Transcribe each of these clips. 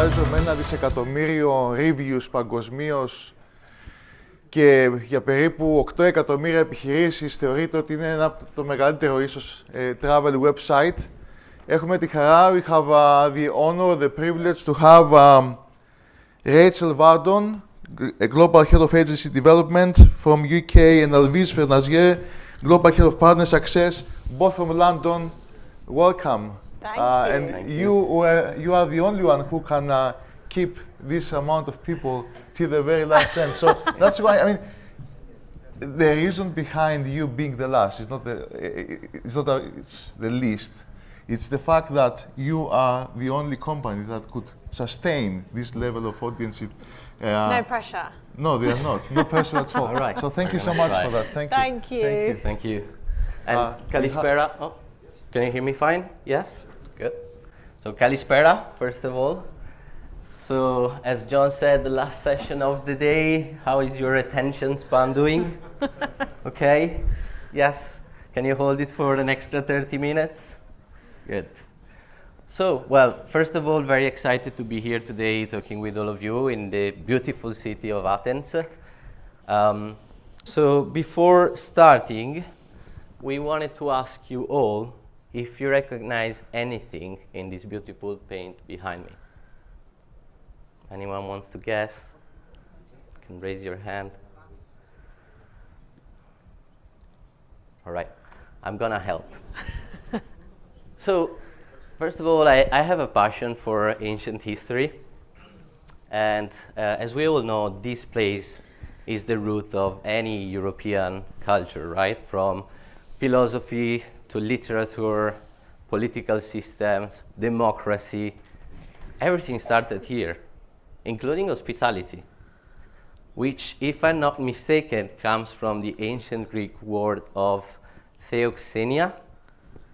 Tripadvisor με 1 δισεκατομμύριο reviews παγκοσμίως και για περίπου 8 εκατομμύρια επιχειρήσεις, θεωρείται ότι είναι το μεγαλύτερο ίσως travel website. Έχουμε τη χαρά, we have the honor, the privilege to have Rachel Vardon, a Global Head of Agency Development from UK, and Alvise Fornasier, Global Head of Partner Success, both from London. Welcome. Thank you. And Thank you are the only one who can keep this amount of people till the very last end. So that's why, I mean, the reason behind you being the last is not it's the least. It's the fact that you are the only company that could sustain this level of audience. No pressure. No, they are not. No pressure at all. All right. So thank you so much for that. Thank you. Thank you. Thank you. And Kalispera. Oh, can you hear me fine? Yes? Good. So Kalispera, first of all. So as John said, the last session of the day, how is your attention span doing? Okay? Yes? Can you hold it for an extra 30 minutes? Good. So, well, first of all, very excited to be here today talking with all of you in the beautiful city of Athens. So before starting, we wanted to ask you all if you recognize anything in this beautiful paint behind me. Anyone wants to guess? You can raise your hand. All right, I'm gonna help. So, first of all, I have a passion for ancient history. And as we all know, this place is the root of any European culture, right? From philosophy to literature, political systems, democracy. Everything started here, including hospitality, which, if I'm not mistaken, comes from the ancient Greek word of theoxenia,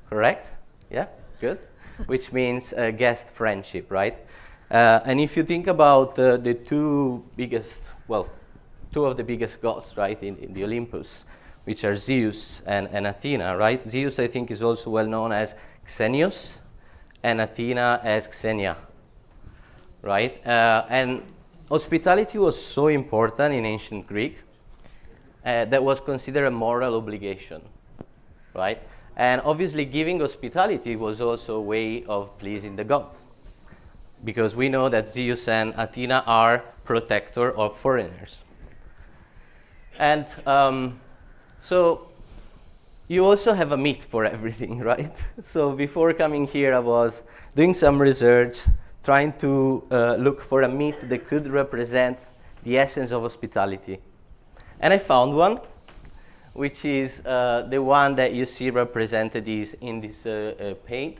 correct? Yeah, good. Which means guest friendship, right? And if you think about the two of the biggest gods, right, in the Olympus, which are Zeus and Athena, right? Zeus, I think, is also well known as Xenios, and Athena as Xenia, right? And hospitality was so important in ancient Greek that was considered a moral obligation, right? And obviously, giving hospitality was also a way of pleasing the gods, because we know that Zeus and Athena are protector of foreigners. And so you also have a myth for everything, right? So before coming here, I was doing some research, trying to look for a myth that could represent the essence of hospitality. And I found one, which is the one that you see represented in this paint.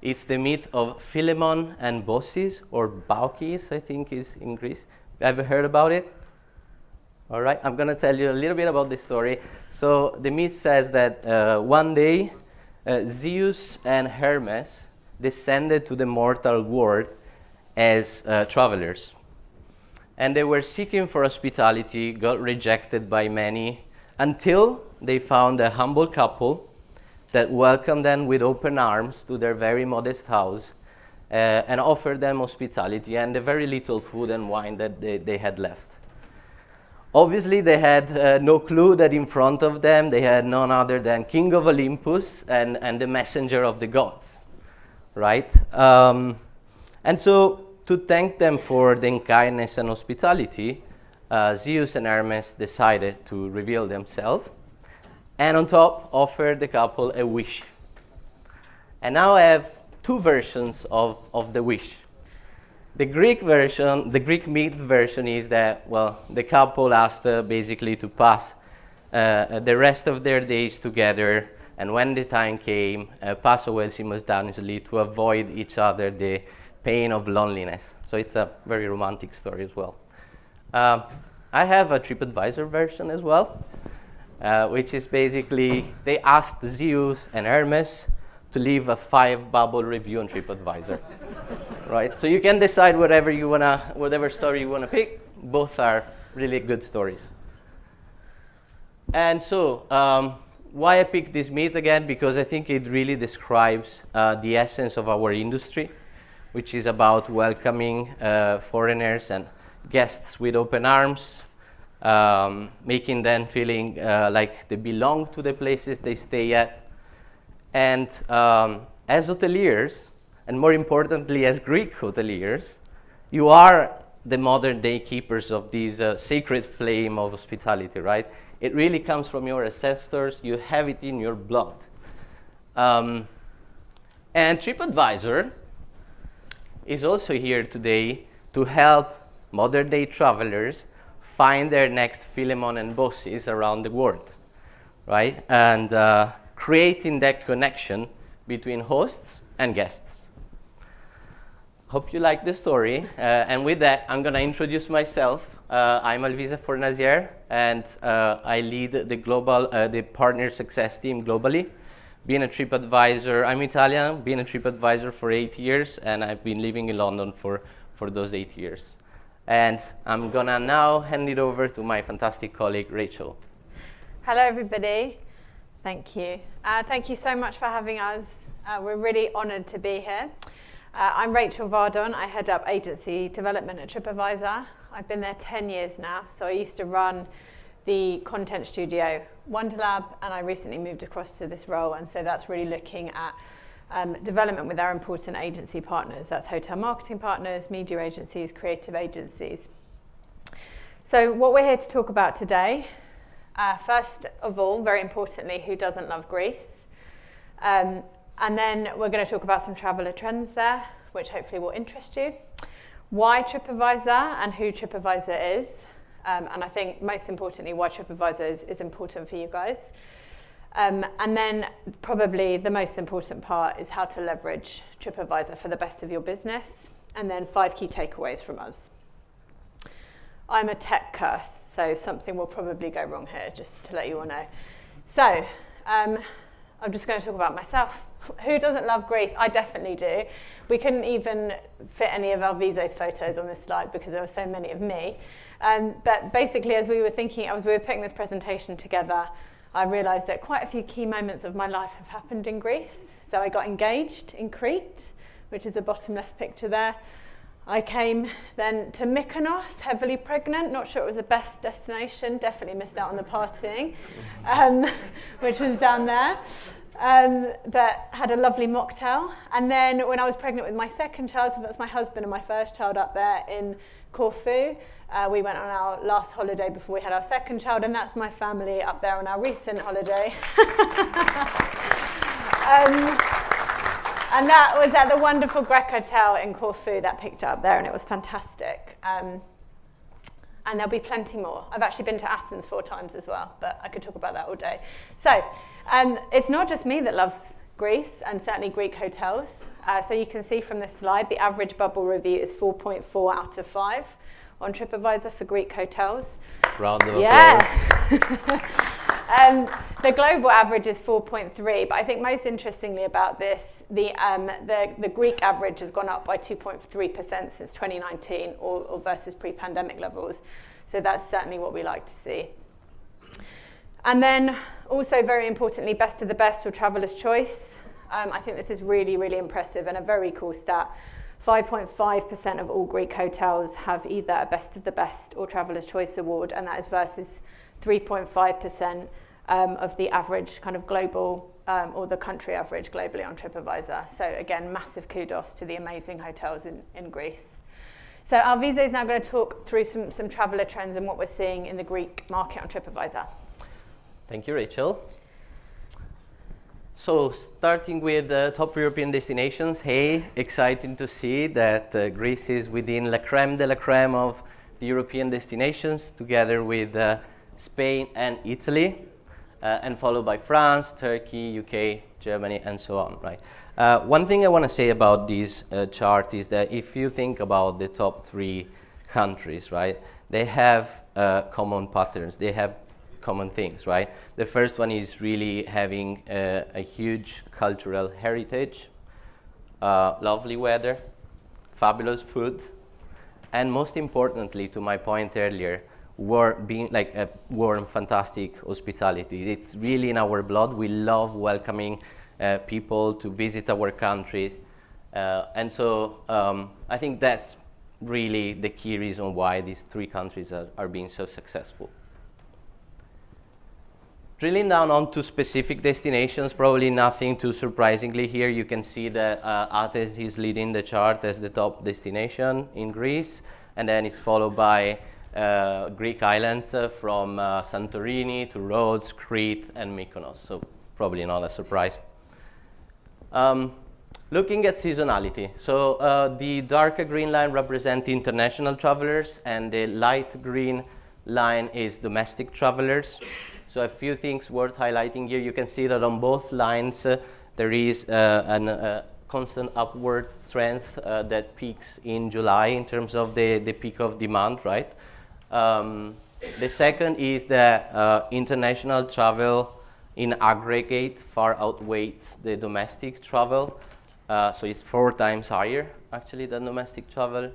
It's the myth of Philemon and Baucis, or Baucis, I think is in Greece. Have you heard about it? All right, I'm going to tell you a little bit about the story. So the myth says that one day Zeus and Hermes descended to the mortal world as travelers. And they were seeking for hospitality, got rejected by many, until they found a humble couple that welcomed them with open arms to their very modest house and offered them hospitality and the very little food and wine that they had left. Obviously, they had no clue that in front of them they had none other than King of Olympus and the messenger of the gods, right? And so, to thank them for their kindness and hospitality, Zeus and Hermes decided to reveal themselves, and on top offered the couple a wish. And now I have two versions of the wish. The Greek version, the Greek myth version, is that, well, the couple asked basically to pass the rest of their days together, and when the time came, pass away simultaneously to avoid each other the pain of loneliness. So it's a very romantic story as well. I have a Tripadvisor version as well, which is basically they asked Zeus and Hermes to leave a 5-bubble review on Tripadvisor, right? So you can decide whatever story you wanna pick. Both are really good stories. And so, why I picked this myth again? Because I think it really describes the essence of our industry, which is about welcoming foreigners and guests with open arms, making them feeling like they belong to the places they stay at. And as hoteliers, and more importantly as Greek hoteliers, you are the modern day keepers of this sacred flame of hospitality, right? It really comes from your ancestors. You have it in your blood. And Tripadvisor is also here today to help modern day travelers find their next Philemon and bosses around the world, right? And creating that connection between hosts and guests. Hope you like the story. And with that, I'm going to introduce myself. I'm Alvise Fornasier, and I lead the partner success team globally. Being a Tripadvisor, I'm Italian, being a Tripadvisor for 8 years, and I've been living in London for those 8 years. And I'm going to now hand it over to my fantastic colleague, Rachel. Hello, everybody. Thank you. Thank you so much for having us. We're really honored to be here. I'm Rachel Vardon. I head up agency development at Tripadvisor. I've been there 10 years now. So I used to run the content studio Wonderlab, and I recently moved across to this role. And so that's really looking at development with our important agency partners. That's hotel marketing partners, media agencies, creative agencies. So what we're here to talk about today, first of all, very importantly, who doesn't love Greece? And then we're going to talk about some traveller trends there, which hopefully will interest you. Why Tripadvisor and who Tripadvisor is. And I think most importantly, why Tripadvisor is important for you guys. And then probably the most important part is how to leverage Tripadvisor for the best of your business. And then 5 key takeaways from us. I'm a tech curse, so something will probably go wrong here, just to let you all know. So I'm just going to talk about myself. Who doesn't love Greece? I definitely do. We couldn't even fit any of Alvise's photos on this slide because there were so many of me. But basically, as we were putting this presentation together, I realized that quite a few key moments of my life have happened in Greece. So I got engaged in Crete, which is the bottom left picture there. I came then to Mykonos, heavily pregnant, not sure it was the best destination, definitely missed out on the partying, which was down there. But had a lovely mocktail. And then when I was pregnant with my second child, so that's my husband and my first child up there in Corfu, we went on our last holiday before we had our second child, and that's my family up there on our recent holiday. And that was at the wonderful Grec Hotel in Corfu, that picture up there, and it was fantastic. And there'll be plenty more. I've actually been to Athens 4 times as well, but I could talk about that all day. So it's not just me that loves Greece, and certainly Greek hotels. So you can see from this slide, the average bubble review is 4.4 out of 5 on Tripadvisor for Greek hotels. Round of applause. Yeah. The global average is 4.3, but I think most interestingly about this, the Greek average has gone up by 2.3% since 2019, or versus pre-pandemic levels. So that's certainly what we like to see. And then also very importantly, best of the best or traveller's choice. I think this is really, really impressive and a very cool stat. 5.5% of all Greek hotels have either a best of the best or traveller's choice award, and that is versus 3.5% of the average kind of global or the country average globally on Tripadvisor. So again, massive kudos to the amazing hotels in Greece. So Alvise is now going to talk through some traveller trends and what we're seeing in the Greek market on Tripadvisor. Thank you, Rachel. So starting with top European destinations, hey, exciting to see that Greece is within la crème de la crème of the European destinations, together with Spain and Italy, and followed by France, Turkey, UK, Germany, and so on, right? One thing I want to say about this chart is that if you think about the top 3 countries, right, they have common patterns, they have common things, right? The first one is really having a huge cultural heritage, lovely weather, fabulous food, and most importantly, to my point earlier, being like a warm, fantastic hospitality. It's really in our blood. We love welcoming people to visit our country, And so I think that's really the key reason why these 3 countries are being so successful. Drilling down onto specific destinations, probably nothing too surprisingly here. You can see that Athens is leading the chart as the top destination in Greece, and then it's followed by Greek islands from Santorini to Rhodes, Crete, and Mykonos. So probably not a surprise. Looking at seasonality, so the darker green line represents international travelers, and the light green line is domestic travelers. So a few things worth highlighting here. You can see that on both lines there is a constant upward trend that peaks in July in terms of the peak of demand, right? The second is that international travel in aggregate far outweighs the domestic travel. So it's 4 times higher actually than domestic travel.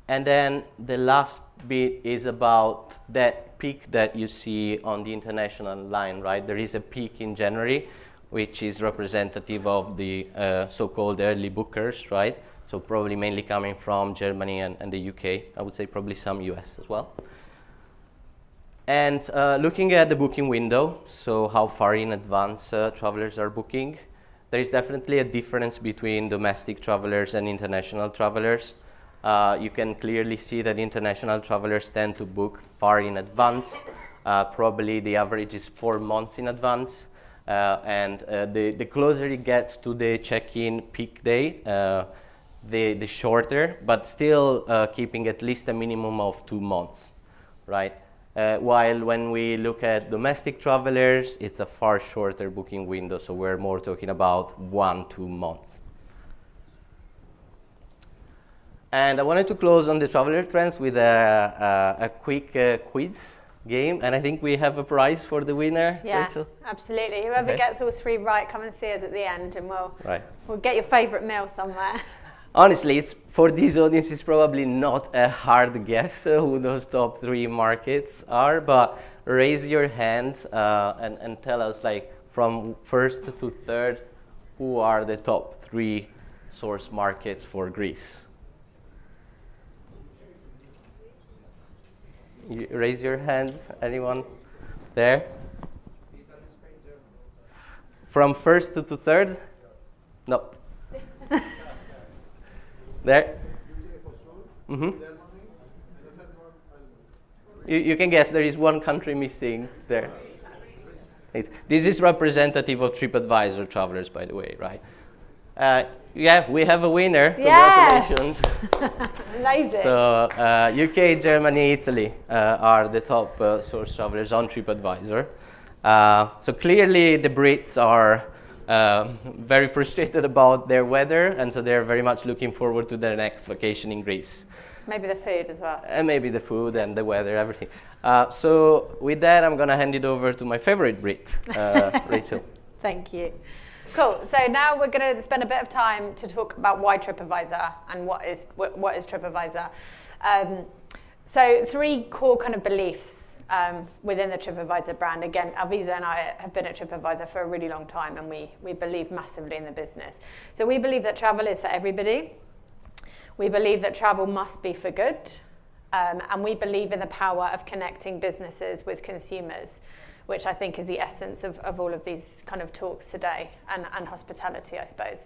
And then the last bit is about that peak that you see on the international line, right? There is a peak in January, which is representative of the so-called early bookers, right? So probably mainly coming from Germany and the UK. I would say probably some US as well. And looking at the booking window, so how far in advance travelers are booking, there is definitely a difference between domestic travelers and international travelers. You can clearly see that international travelers tend to book far in advance. Probably the average is 4 months in advance. And the closer it gets to the check-in peak day, the shorter, but still keeping at least a minimum of 2 months, right? While when we look at domestic travelers, it's a far shorter booking window, so we're more talking about 1-2 months. And I wanted to close on the traveler trends with a quick quiz game, and I think we have a prize for the winner. Yeah, Rachel? Absolutely. Whoever gets all 3 right, come and see us at the end, and we'll get your favourite meal somewhere. Honestly, it's for this audience, it's probably not a hard guess who those top 3 markets are, but raise your hand and tell us, like, from first to third, who are the top 3 source markets for Greece? You raise your hands, anyone there? From first to third? No. There? Mm-hmm. You can guess, there is one country missing there. This is representative of Tripadvisor travelers, by the way, right? Yeah, we have a winner. Yes. Congratulations. Amazing. So UK, Germany, Italy are the top source travelers on Tripadvisor. So clearly the Brits are very frustrated about their weather, and so they're very much looking forward to their next vacation in Greece. Maybe the food as well. And maybe the food and the weather, everything. So with that, I'm going to hand it over to my favorite Brit, Rachel. Thank you. Cool. So now we're going to spend a bit of time to talk about why TripAdvisor and what is TripAdvisor. So 3 core kind of beliefs within the TripAdvisor brand. Again, Alvise and I have been at TripAdvisor for a really long time, and we believe massively in the business. So we believe that travel is for everybody. We believe that travel must be for good. And we believe in the power of connecting businesses with consumers, which I think is the essence of all of these kind of talks today, and hospitality, I suppose.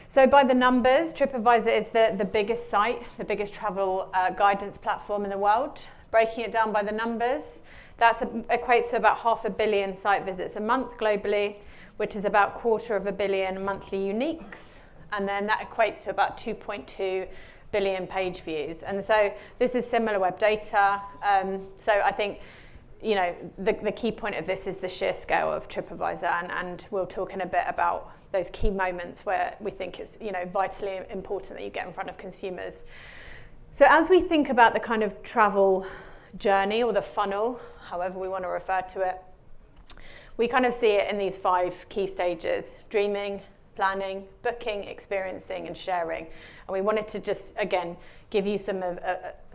So by the numbers, TripAdvisor is the biggest site, the biggest travel guidance platform in the world. Breaking it down by the numbers, that equates to about 500 million site visits a month globally, which is about 250 million monthly uniques. And then that equates to about 2.2 billion page views. And so this is similar web data. So I think, you know, the key point of this is the sheer scale of TripAdvisor, and we'll talk in a bit about those key moments where we think it's, you know, vitally important that you get in front of consumers. So as we think about the kind of travel journey, or the funnel, however we want to refer to it, we kind of see it in these 5 key stages: dreaming, planning, booking, experiencing, and sharing. And we wanted to just, again, give you some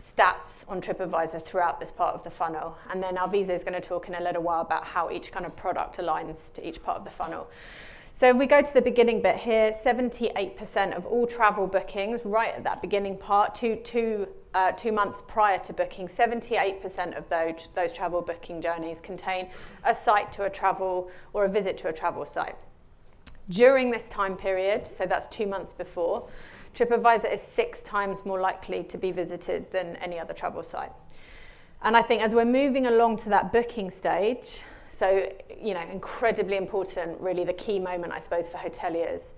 stats on TripAdvisor throughout this part of the funnel. And then Alvise is going to talk in a little while about how each kind of product aligns to each part of the funnel. So if we go to the beginning bit here, 78% of all travel bookings, right at that beginning part, 2 months prior to booking, 78% of those travel booking journeys contain a site to a travel or a visit to a travel site. During this time period, so that's 2 months before, TripAdvisor is 6 times more likely to be visited than any other travel site. And I think as we're moving along to that booking stage, so, you know, incredibly important, really the key moment, I suppose, for hoteliers.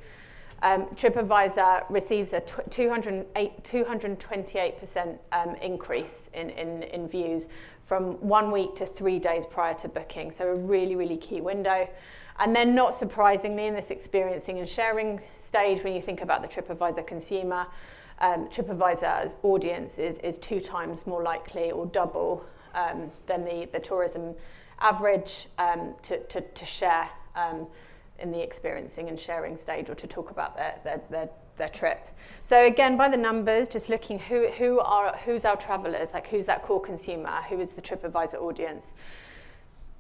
TripAdvisor receives a 228% increase in views from 1 week to 3 days prior to booking. So a really, really key window. And then not surprisingly, in this experiencing and sharing stage, when you think about the TripAdvisor consumer, TripAdvisor's audience is 2 times more likely or double than the tourism average to share in the experiencing and sharing stage, or to talk about their trip. So again, by the numbers, just looking who's our travelers, like who's that core consumer, who is the TripAdvisor audience.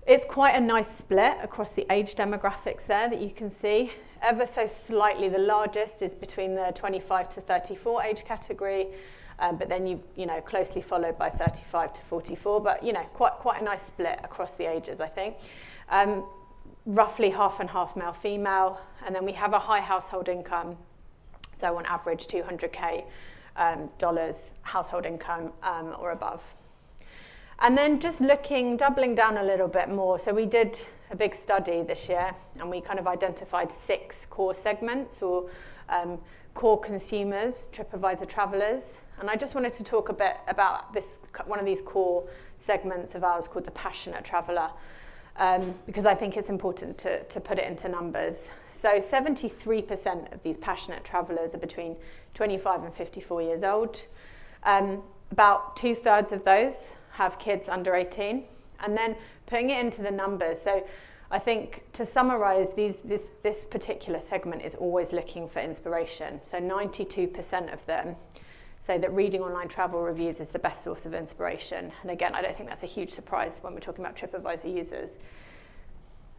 It's quite a nice split across the age demographics there that you can see. Ever so slightly, the largest is between the 25 to 34 age category, but then you know, closely followed by 35 to 44. But you know, quite a nice split across the ages, I think. Roughly half and half male, female, and then we have a high household income. So on average, $200K household income or above. And then just doubling down a little bit more. So we did a big study this year, and we kind of identified 6 core segments or core consumers, TripAdvisor travelers. And I just wanted to talk a bit about one of these core segments of ours called the passionate traveler, because I think it's important to put it into numbers. So 73% of these passionate travelers are between 25 and 54 years old. About 2/3 of those have kids under 18, and then putting it into the numbers. So I think to summarize, this particular segment is always looking for inspiration. So 92% of them say that reading online travel reviews is the best source of inspiration. And again, I don't think that's a huge surprise when we're talking about TripAdvisor users.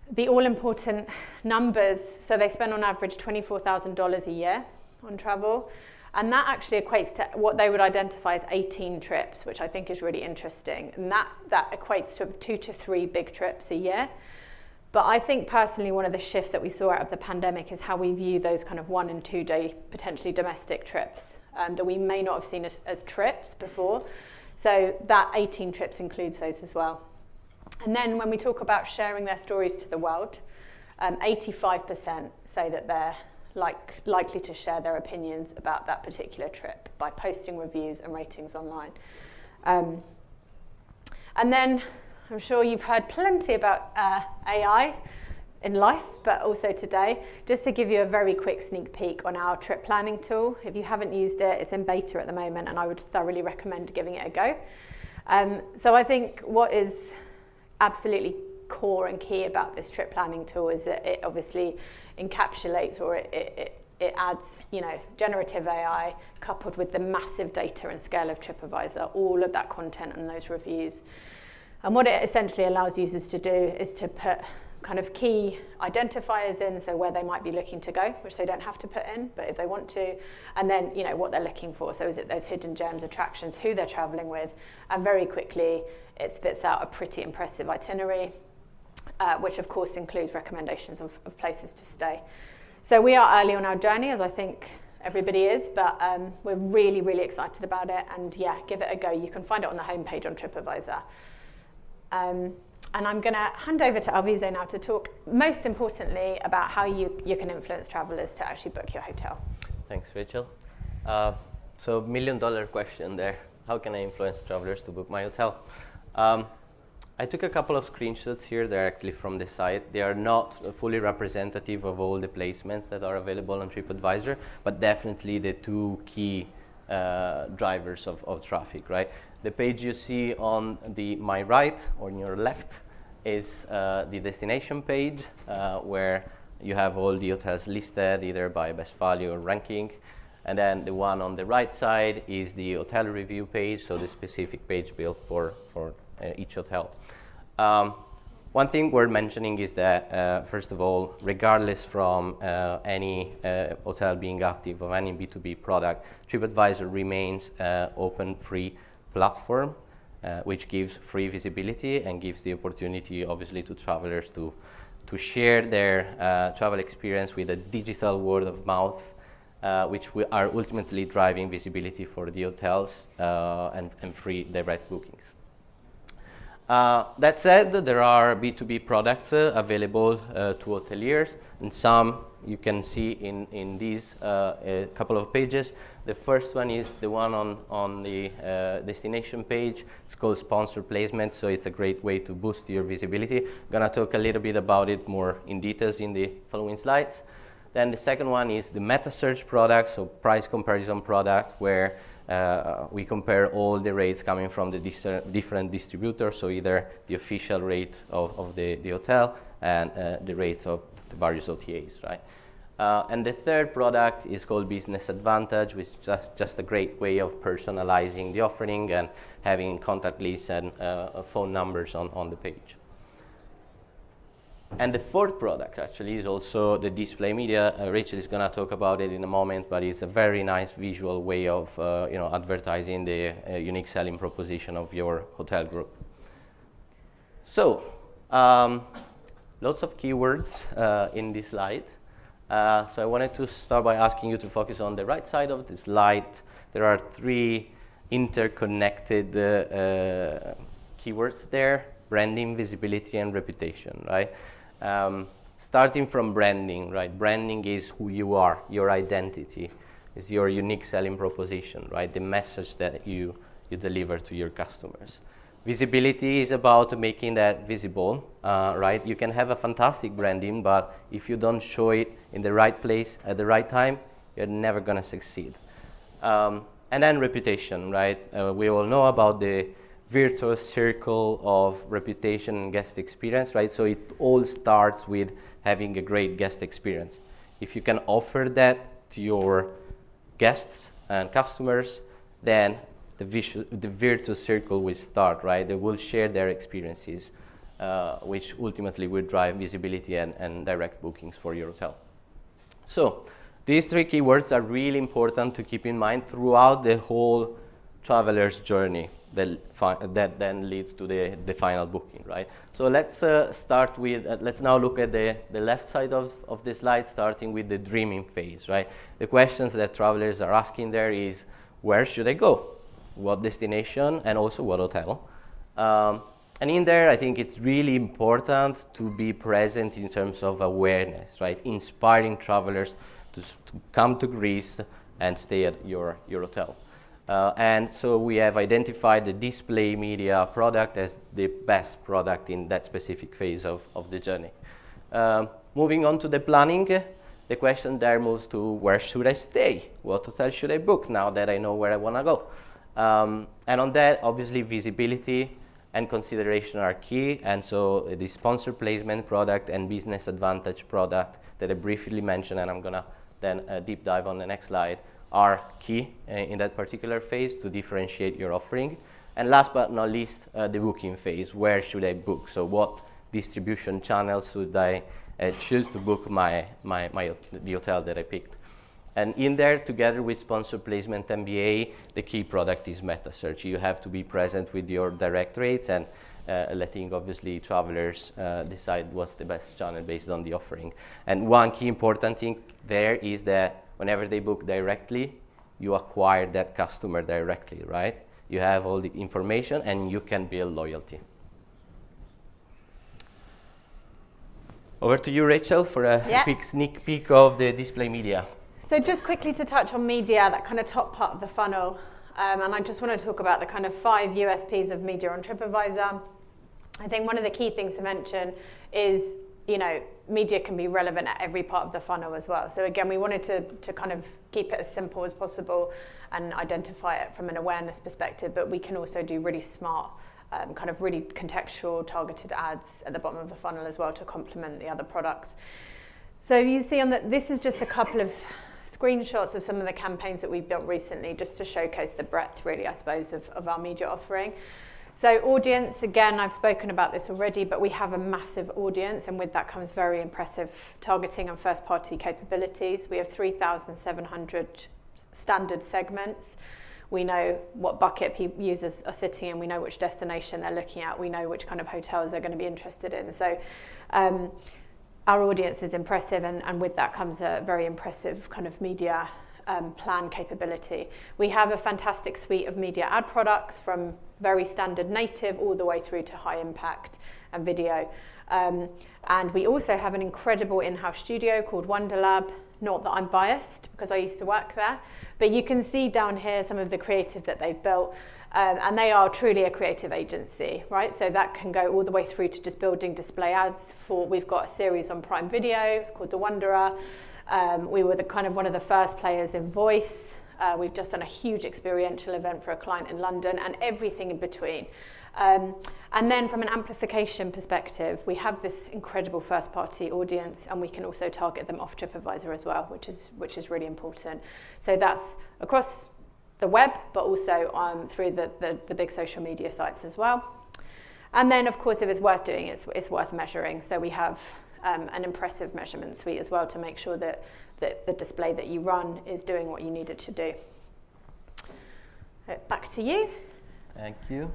The all-important numbers, so they spend on average $24,000 a year on travel. And that actually equates to what they would identify as 18 trips, which I think is really interesting. And that equates to 2 to 3 big trips a year. But I think personally one of the shifts that we saw out of the pandemic is how we view those kind of 1 and 2 day potentially domestic trips that we may not have seen as trips before. So that 18 trips includes those as well. And then when we talk about sharing their stories to the world, 85% say that they're likely to share their opinions about that particular trip by posting reviews and ratings online. And then I'm sure you've heard plenty about AI in life, but also today. Just to give you a very quick sneak peek on our trip planning tool. If you haven't used it, it's in beta at the moment, and I would thoroughly recommend giving it a go. So I think what is absolutely core and key about this trip planning tool is that it obviously encapsulates, or it adds, you know, generative AI coupled with the massive data and scale of TripAdvisor, all of that content and those reviews. And what it essentially allows users to do is to put kind of key identifiers in, so where they might be looking to go, which they don't have to put in, but if they want to, and then, you know, what they're looking for. So is it those hidden gems, attractions, who they're traveling with, and very quickly it spits out a pretty impressive itinerary, which of course includes recommendations of places to stay. So we are early on our journey, as I think everybody is, but we're really, really excited about it, and yeah, give it a go. You can find it on the homepage on TripAdvisor. And I'm going to hand over to Alvise now to talk, most importantly, about how you can influence travelers to actually book your hotel. Thanks, Rachel. So $1 million question there. How can I influence travelers to book my hotel? I took a couple of screenshots here directly from the site. They are not fully representative of all the placements that are available on TripAdvisor, but definitely the 2 key drivers of traffic, right? The page you see on my right or on your left is the destination page, where you have all the hotels listed either by best value or ranking. And then the one on the right side is the hotel review page, so the specific page built for each hotel. One thing worth mentioning is that, first of all, regardless from any hotel being active or any B2B product, Tripadvisor remains open, free platform, which gives free visibility and gives the opportunity, obviously, to travelers to share their travel experience with a digital word of mouth, which we are ultimately driving visibility for the hotels and free direct bookings. That said, there are B2B products available to hoteliers, and some you can see in these a couple of pages. The first one is the one on the destination page. It's called sponsor placement, so it's a great way to boost your visibility. I'm going to talk a little bit about it more in details in the following slides. Then the second one is the meta search product, so price comparison product, where we compare all the rates coming from the different distributors, so either the official rate of the hotel and the rates of the various OTAs, right? And the third product is called Business Advantage, which is just a great way of personalizing the offering and having contact lists and phone numbers on the page. And the fourth product actually is also the display media. Rachel is going to talk about it in a moment, but it's a very nice visual way of advertising the unique selling proposition of your hotel group. So, lots of keywords in this slide. So I wanted to start by asking you to focus on the right side of the slide. There are three interconnected keywords there: branding, visibility, and reputation, right? Starting from branding, right? Branding is who you are, your identity, is your unique selling proposition, right? The message that you deliver to your customers. Visibility is about making that visible, right? You can have a fantastic branding, but if you don't show it in the right place at the right time, you're never going to succeed. And then reputation, right? We all know about the virtuous circle of reputation and guest experience, right? So it all starts with having a great guest experience. If you can offer that to your guests and customers, then the virtuous circle will start, right? They will share their experiences, which ultimately will drive visibility and direct bookings for your hotel. So these three keywords are really important to keep in mind throughout the whole traveler's journey that then leads to the final booking, right? So let's start with, let's now look at the left side of the slide, starting with the dreaming phase, right? The questions that travelers are asking there is, where should I go? What destination, and also what hotel? And in there, I think it's really important to be present in terms of awareness, right? Inspiring travelers to come to Greece and stay at your hotel. And so we have identified the display media product as the best product in that specific phase of the journey. Moving on to the planning, the question there moves to, where should I stay? What hotel should I book now that I know where I want to go? And on that, obviously, visibility and consideration are key. And so the sponsor placement product and business advantage product that I briefly mentioned, and I'm going to then deep dive on the next slide, are key in that particular phase to differentiate your offering. And last but not least, the booking phase. Where should I book? So what distribution channels should I choose to book the hotel that I picked? And in there, together with sponsor placement MBA, the key product is meta search. You have to be present with your direct rates and letting, obviously, travelers decide what's the best channel based on the offering. And one key important thing there is that whenever they book directly, you acquire that customer directly, right? You have all the information and you can build loyalty. Over to you, Rachel, for a quick sneak peek of the display media. So just quickly to touch on media, that kind of top part of the funnel, and I just want to talk about the kind of 5 USPs of media on Tripadvisor. I think one of the key things to mention is, media can be relevant at every part of the funnel as well. So again, we wanted to kind of keep it as simple as possible and identify it from an awareness perspective, but we can also do really smart, kind of really contextual targeted ads at the bottom of the funnel as well to complement the other products. So you see this is just a couple of screenshots of some of the campaigns that we've built recently, just to showcase the breadth, really, I suppose, of our media offering. So audience, again, I've spoken about this already, but we have a massive audience, and with that comes very impressive targeting and first-party capabilities. We have 3,700 standard segments. We know what bucket users are sitting in. We know which destination they're looking at. We know which kind of hotels they're going to be interested in. So our audience is impressive, and with that comes a very impressive kind of media plan capability. We have a fantastic suite of media ad products, from very standard native all the way through to high impact and video. And we also have an incredible in-house studio called Wonderlab. Not that I'm biased, because I used to work there, but you can see down here some of the creative that they've built, and they are truly a creative agency, right? So that can go all the way through to just building display ads for, we've got a series on Prime Video called The Wanderer. We were one of the first players in voice. We've just done a huge experiential event for a client in London, and everything in between. And then from an amplification perspective, we have this incredible first-party audience, and we can also target them off Tripadvisor as well, which is really important. So that's across the web, but also through the big social media sites as well. And then, of course, if it's worth doing, it's worth measuring. So we have an impressive measurement suite as well to make sure that the display that you run is doing what you need it to do. Back to you. Thank you.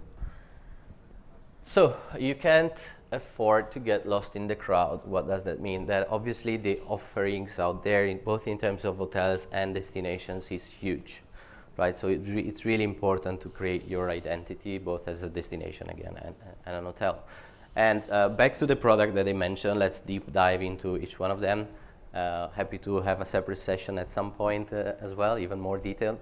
So you can't afford to get lost in the crowd. What does that mean? That obviously the offerings out there, both in terms of hotels and destinations, is huge, right? So it's really important to create your identity, both as a destination again and an hotel. And back to the product that I mentioned, let's deep dive into each one of them. Happy to have a separate session at some point as well, even more detailed.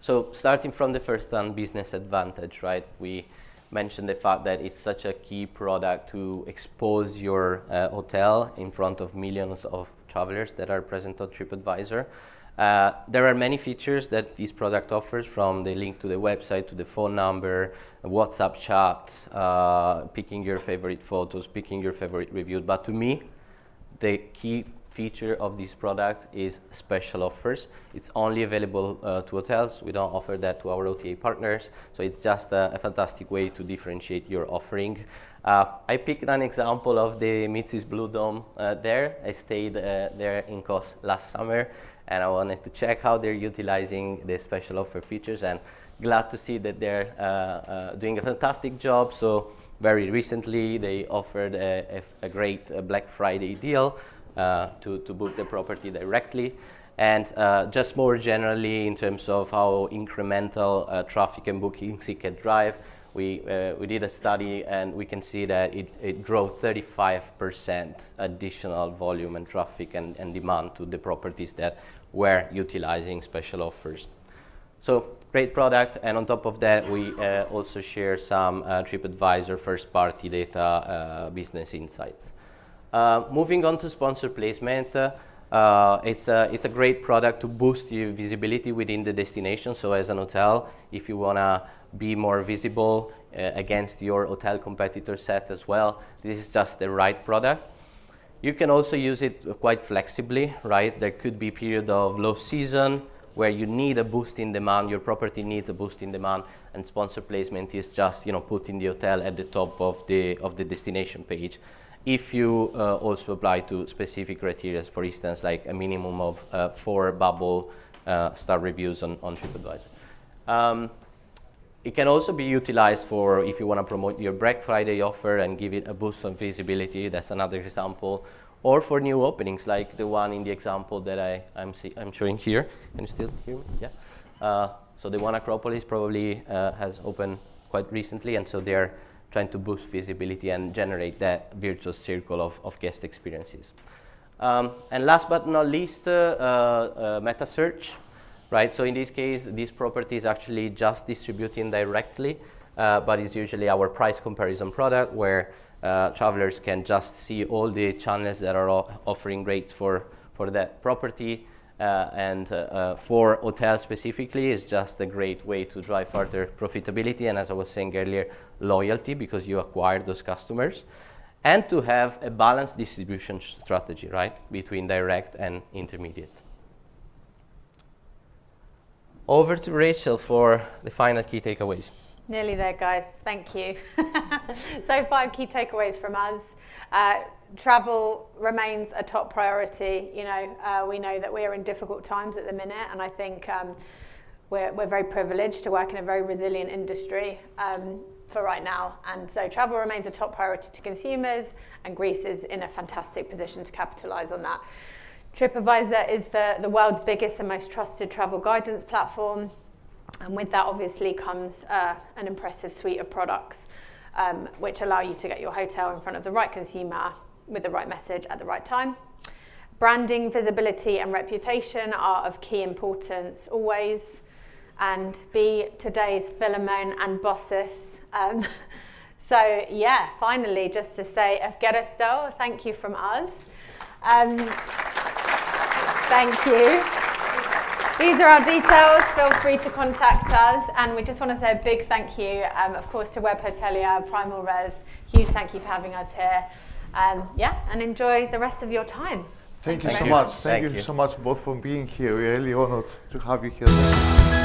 So starting from the first one, business advantage, right? We mentioned the fact that it's such a key product to expose your hotel in front of millions of travelers that are present on TripAdvisor. There are many features that this product offers, from the link to the website, to the phone number, WhatsApp chat, picking your favorite photos, picking your favorite reviews. But to me, the key feature of this product is special offers. It's only available to hotels. We don't offer that to our OTA partners, so it's just a fantastic way to differentiate your offering. I picked an example of the Mrs. Blue Dome there. I stayed there in Kos last summer, and I wanted to check how they're utilizing the special offer features, and glad to see that they're doing a fantastic job. So very recently they offered a great Black Friday deal to book the property directly. And just more generally, in terms of how incremental traffic and bookings it can drive, we did a study, and we can see that it drove 35% additional volume and traffic and demand to the properties that were utilizing special offers. So great product, and on top of that, we also share some TripAdvisor first-party data business insights. Moving on to sponsor placement, it's a great product to boost your visibility within the destination. So as an hotel, if you want to be more visible against your hotel competitor set as well, this is just the right product. You can also use it quite flexibly, right? There could be a period of low season where you need a boost in demand, your property needs a boost in demand, and sponsor placement is just, putting the hotel at the top of the destination page. If you also apply to specific criteria, for instance, like a minimum of 4 bubble star reviews on TripAdvisor. It can also be utilized for if you want to promote your Black Friday offer and give it a boost on visibility. That's another example. Or for new openings, like the one in the example that I'm showing here. Can you still hear me? Yeah. So the one Acropolis probably has opened quite recently, and so they're trying to boost visibility and generate that virtuous circle of guest experiences. And last but not least, meta search, right? So in this case, this property is actually just distributing directly, but it's usually our price comparison product, where travelers can just see all the channels that are offering rates for that property. And for hotels specifically, it's just a great way to drive further profitability, and as I was saying earlier, loyalty, because you acquire those customers, and to have a balanced distribution strategy, right, between direct and intermediate. Over to Rachel for the final key takeaways. Nearly there, guys. Thank you. So 5 key takeaways from us. Travel remains a top priority. You know, we know that we are in difficult times at the minute, and I think we're very privileged to work in a very resilient industry for right now. And so travel remains a top priority to consumers, and Greece is in a fantastic position to capitalise on that. Tripadvisor is the world's biggest and most trusted travel guidance platform. And with that obviously comes an impressive suite of products which allow you to get your hotel in front of the right consumer with the right message at the right time. Branding, visibility and reputation are of key importance always. And be today's Philemon and Bossis. So yeah, finally, just to say, Evgeristo, thank you from us. Thank you. These are our details. Feel free to contact us. And we just want to say a big thank you, of course, to webhotelier, primalres. Huge thank you for having us here. Yeah, and enjoy the rest of your time. Thank you so much. Thank you so much both for being here. We're really honored to have you here.